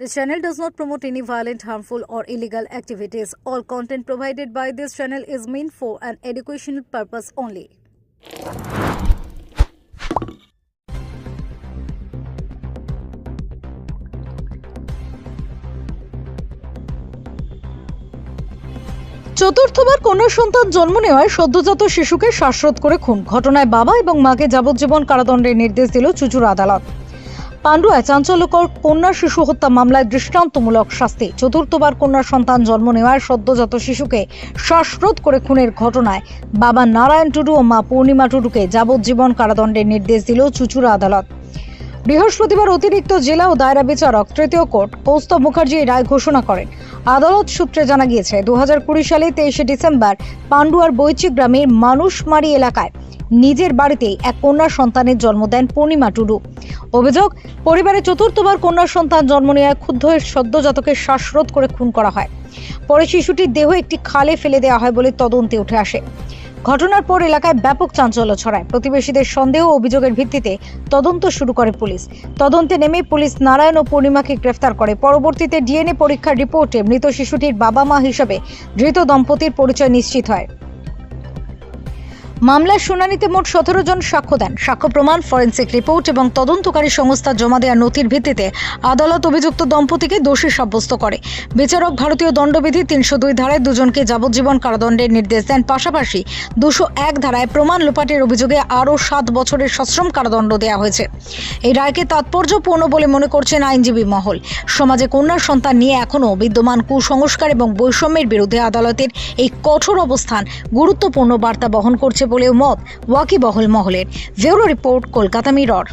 This channel does not promote any violent, harmful, or illegal activities. All content provided by this channel is meant for an educational purpose only. চতুর্থবার কন্যা সন্তান জন্ম নেওয়ায় সদ্যজাত শিশুকে শ্বাসরোধ করে খুন। ঘটনায় বাবা এবং মাকে যাবজ্জীবন কারাদণ্ডের নির্দেশ দিল চুঁচুড়া আদালত। পান্ডুয়ায় চাঞ্চল্যকর কন্যা শিশু হত্যা মামলায় দৃষ্টান্তমূলক শাস্তি। চতুর্থবার কন্যা সন্তান জন্ম নেওয়ায় সদ্যজাত শিশুকে শ্বাসরোধ করে খুনের ঘটনায় বাবা নারায়ণ টুডু ও মা পূর্ণিমা টুডুকে যাবজ্জীবন কারাদণ্ডের নির্দেশ দিল চুঁচুড়া আদালত। বৃহস্পতিবার অতিরিক্ত জেলা ও দায়রা বিচারক তৃতীয় কোর্ট কৌস্তব মুখার্জি এই রায় ঘোষণা করেন। আদালত সূত্রে জানা গিয়েছে 2020 সালে 23 ডিসেম্বর পান্ডুয়ার বৈচি গ্রামের মানুষমারি এলাকায় নিজের বাড়িতেই এক কন্যা সন্তানের জন্ম দেন পূর্ণিমা টুডু। অভিযোগ, পরিবারে চতুর্থবার কন্যা সন্তান জন্ম নেওয়ায় ক্ষুব্ধ হয়ে সদ্যজাতকে শ্বাসরোধ করে খুন করা হয়। পরে শিশুটির দেহ একটি খালে ফেলে দেওয়া হয় বলে তদন্তে উঠে আসে। ঘটনার পর এলাকায় ব্যাপক চাঞ্চল্য ছড়ায়। প্রতিবেশীদের সন্দেহ ও অভিযোগের ভিত্তিতে তদন্ত শুরু করে পুলিশ। তদন্তে নেমে পুলিশ নারায়ণ ও পূর্ণিমাকে গ্রেফতার করে। পরবর্তীতে ডিএনএ পরীক্ষার রিপোর্টে মৃত শিশুটির বাবা মা হিসেবে ধৃত দম্পতির পরিচয় নিশ্চিত হয়। মামলার শুনানিতে মোট 17 জন সাক্ষ্য দেন। সাক্ষ্য প্রমাণ, ফরেনসিক রিপোর্ট এবং তদন্তকারী সংস্থা জমা দেওয়া নথির ভিত্তিতে আদালত অভিযুক্ত দম্পতিকে দোষী সাব্যস্ত করে। বিচারক ভারতীয় দণ্ডবিধি 302 ধারায় দুজনকে যাবজ্জীবন কারাদণ্ডের নির্দেশ দেন। পাশাপাশি 201 ধারায় প্রমাণ লোপাটের অভিযোগে আরও 7 বছরের সশ্রম কারাদণ্ড দেওয়া হয়েছে। এই রায়কে তাৎপর্যপূর্ণ বলে মনে করছেন আইনজীবী মহল। সমাজে কন্যা সন্তান নিয়ে এখনও বিদ্যমান কুসংস্কার এবং বৈষম্যের বিরুদ্ধে আদালতের এই কঠোর অবস্থান গুরুত্বপূর্ণ বার্তা বহন করছে বলেও মত ওয়াকিবহল মহলের। Bureau report, Kolkata Mirror.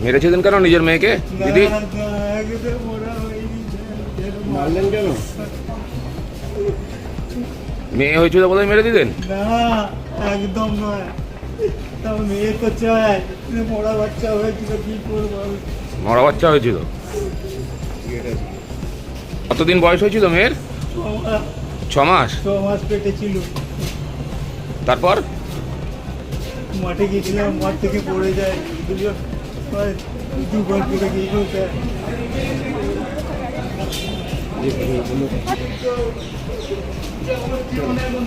মেরেছিলেন কেন নিজের মেয়েকে? দিদি মারলেন কেন? মেয়ে হয়েছিল বলে মেরে দিলেন? না, একদম নয়। তাও মেয়ে তো চায়, মরা বাচ্চা হয়েছিল, কি করবো? মরা বাচ্চা হয়েছিল? কতদিন বয়স হয়েছিল মেয়ের? 6 মাস। 6 মাস পেটে ছিল। তারপর মাঠে গিয়েছিলাম, মাঠ থেকে পড়ে যায়, দুবার পড়ে গিয়েছিল।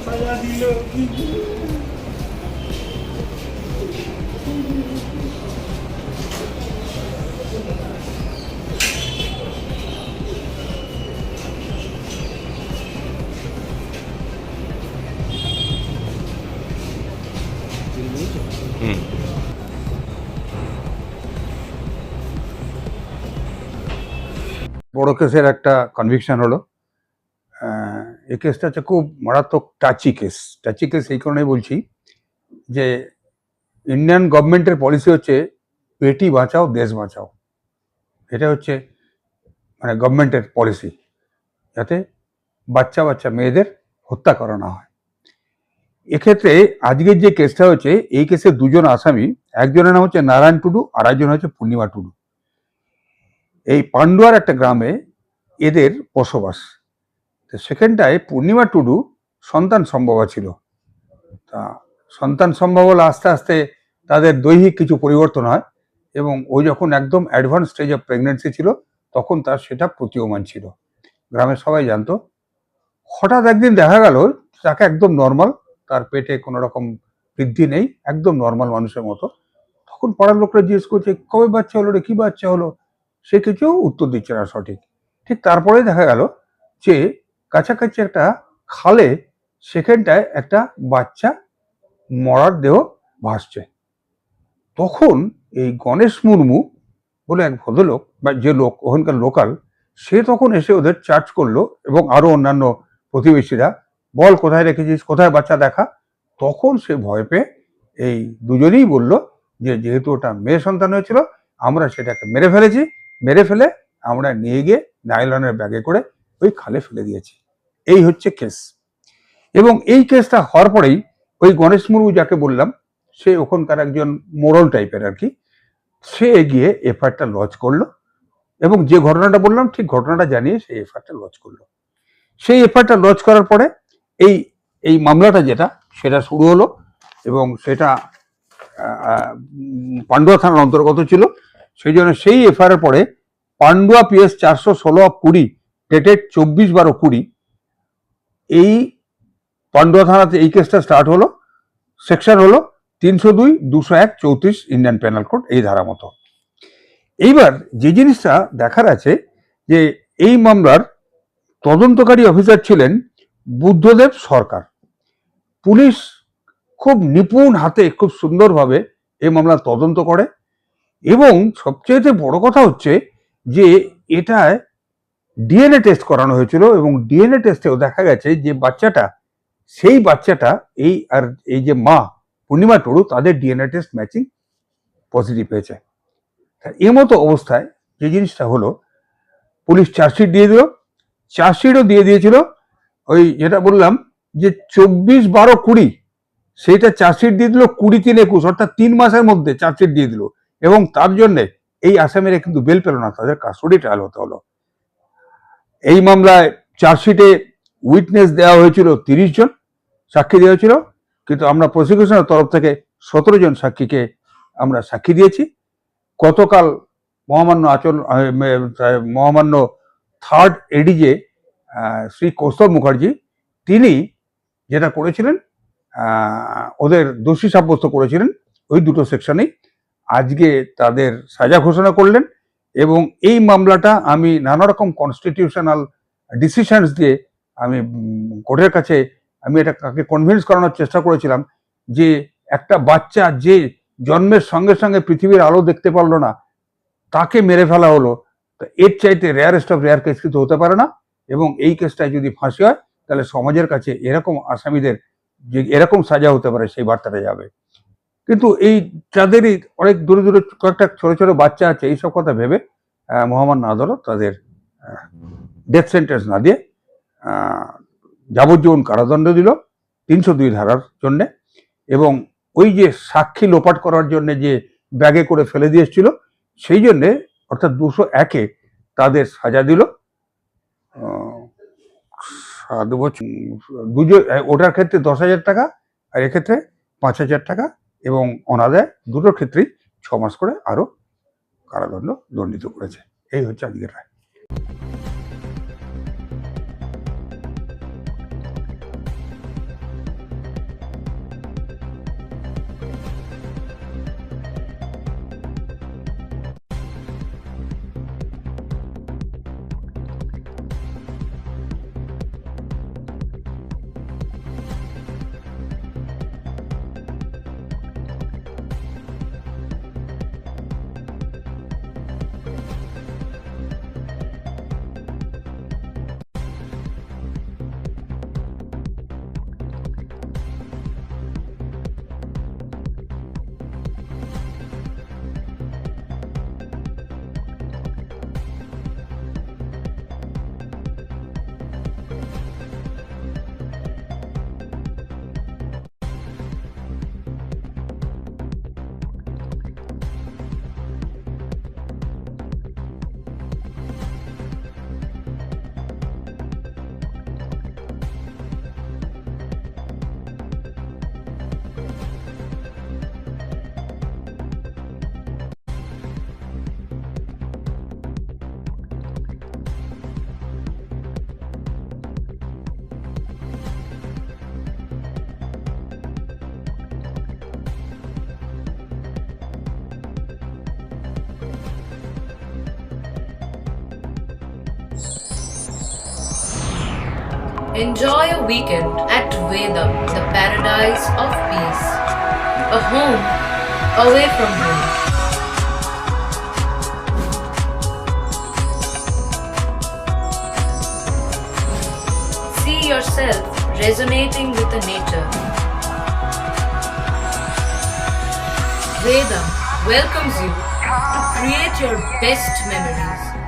সাজা দিল। বড় কেসের একটা কনভিকশন হলো। এই কেসটা হচ্ছে খুব মারাত্মক টাচি কেস এই কারণেই বলছি যে ইন্ডিয়ান গভর্নমেন্টের পলিসি হচ্ছে বেটি বাঁচাও দেশ বাঁচাও। এটা হচ্ছে মানে গভর্নমেন্টের পলিসি, যাতে বাচ্চা মেয়েদের হত্যা করা না হয়। এক্ষেত্রে আজকের যে কেসটা হচ্ছে, এই কেসে 2 জন আসামি, একজনের নাম হচ্ছে নারায়ণ টুডু আর একজন হচ্ছে পূর্ণিমা টুডু। এই পান্ডুয়ার একটা গ্রামে এদের বসবাস। সেখানটায় পূর্ণিমা টুডু সন্তান সম্ভবা ছিল। তা সন্তান সম্ভব হলে আস্তে আস্তে তাদের দৈহিক কিছু পরিবর্তন হয় এবং ওই যখন একদম অ্যাডভান্স স্টেজ অফ প্রেগনেন্সি ছিল তখন তার সেটা প্রতীয়মান ছিল, গ্রামের সবাই জানতো। হঠাৎ একদিন দেখা গেল তাকে একদম নর্মাল, তার পেটে কোনো রকম বৃদ্ধি নেই, একদম নর্মাল মানুষের মতো। তখন পাড়ার লোকরা জিজ্ঞেস করছে, কবে বাচ্চা হলো রে, কি বাচ্চা হলো? সে কিছু উত্তর দিচ্ছে না সঠিক। ঠিক তারপরে দেখা গেল যে কাছাকাছি একটা খালে সেখানটায় একটা বাচ্চা মরার দেহ ভাসছে। তখন এই গণেশ মুর্মু বলে এক ভদ্রলোক বা যে লোক ওখানকার লোকাল, সে তখন এসে ওদের চার্জ করলো এবং আরো অন্যান্য প্রতিবেশীরা, বল কোথায় রেখেছিস, কোথায় বাচ্চা দেখা। তখন সে ভয় পেয়ে এই দুজনেই বলল যে যেহেতু ওটা মেয়ে সন্তান হয়েছিল, আমরা সেটাকে মেরে ফেলে আমরা নিয়ে গিয়ে নাইলনের ব্যাগে করে ওই খালে ফেলে দিয়েছি। এই হচ্ছে কেস। এবং এই কেসটা হওয়ার পরেই ওই গণেশ মুর্মু যাকে বললাম, সে ওখানকার একজন মোড়ল টাইপের আর কি, সে এগিয়ে এফআইআরটা লজ করলো এবং যে ঘটনাটা বললাম ঠিক ঘটনাটা জানিয়ে সেই এফআইআরটা লজ করলো। সেই এফআইআরটা লজ করার পরে এই মামলাটা যেটা সেটা শুরু হলো এবং সেটা পান্ডুয়া থানার অন্তর্গত ছিল। সেই জন্য সেই এফআইআর পরে পান্ডুয়া PS 416/20 ডেটেড 24/12/20 এই পান্ডুয়া থানাতে এই কেসটা স্টার্ট হলো। সেকশন হলো 302, 201, 34 ইন্ডিয়ান পেনাল কোড, এই ধারা মতো। এইবার যে জিনিসটা দেখার আছে যে এই মামলার তদন্তকারী অফিসার ছিলেন বুদ্ধদেব সরকার। পুলিশ খুব নিপুণ হাতে খুব সুন্দরভাবে এই মামলার তদন্ত করে এবং সবচেয়ে বড় কথা হচ্ছে যে এটায় ডিএনএ টেস্ট করানো হয়েছিল এবং ডিএনএ টেস্টেও দেখা গেছে যে সেই বাচ্চাটা এই যে মা পূর্ণিমা টুডু তাদের ডিএনএ টেস্ট ম্যাচিং পজিটিভ হয়েছে। এই মতো অবস্থায় যে জিনিসটা হলো, পুলিশ চার্জশিট দিয়ে দিল। চার্জশিটও দিয়ে দিয়েছিল ওই যেটা বললাম যে 24/12/20 সেইটা চার্জশিট দিয়ে দিল 20/3/21, অর্থাৎ 3 মাসের মধ্যে চার্জশিট দিয়ে দিল এবং তার জন্যে এই আসামিরা কিন্তু বেল পেল না, তাদের কাস্টডি ট্রায়াল হতে হলো। এই মামলায় চার্জশিটে উইটনেস দেওয়া হয়েছিল 30 জন, সাক্ষী দেওয়া হয়েছিল, কিন্তু আমরা প্রসিকিউশনের তরফ থেকে 17 জন সাক্ষীকে আমরা সাক্ষী দিয়েছি। গতকাল মহামান্য থার্ড এডিজে শ্রী কৌস্তব মুখার্জি তিনি যেটা করেছিলেন ওদের দোষী সাব্যস্ত করেছিলেন ওই দুটো সেকশনেই। আজকে তাদের সাজা ঘোষণা করলেন এবং এই মামলাটা আমি নানা রকম কনস্টিটিউশনাল ডিসিশনস দিয়ে আমি কোর্টের কাছে আমি এটাকে কনভিন্স করানোর চেষ্টা করেছিলাম যে একটা বাচ্চা যে জন্মের সঙ্গে সঙ্গে পৃথিবীর আলো দেখতে পারলো না তাকে মেরে ফেলা হলো, তো এর চাইতে রেয়ারেস্ট অফ রেয়ার কেস কিন্তু হতে পারে না। এবং এই কেসটায় যদি ফাঁসি হয় তাহলে সমাজের কাছে এরকম আসামিদের যে এরকম সাজা হতে পারে সেই বার্তাটা যাবে। কিন্তু এই যাদেরই অনেক দূরে দূরে কয়েকটা ছোট ছোট বাচ্চা আছে, এইসব কথা ভেবে মহামান্য আদালত তাদের ডেথ সেন্টেন্স না দিয়ে যাবজ্জীবন কারাদণ্ড দিল 302 ধারার জন্যে। এবং ওই যে সাক্ষী লোপাট করার জন্য যে ব্যাগে করে ফেলে দিয়ে এসেছিল সেই জন্যে অর্থাৎ 201-এ তাদের সাজা দিল 7 বছর, ওটার ক্ষেত্রে 10,000 টাকা আর এক্ষেত্রে 5,000 টাকা এবং অনাদায় দুটোর ক্ষেত্রেই 6 মাস করে আরো কারাদণ্ড দণ্ডিত করেছে। এই হচ্ছে আজকের রায়। Enjoy a weekend at Vedam, the paradise of peace. A home away from home. See yourself resonating with the nature. Vedam welcomes you to create your best memories.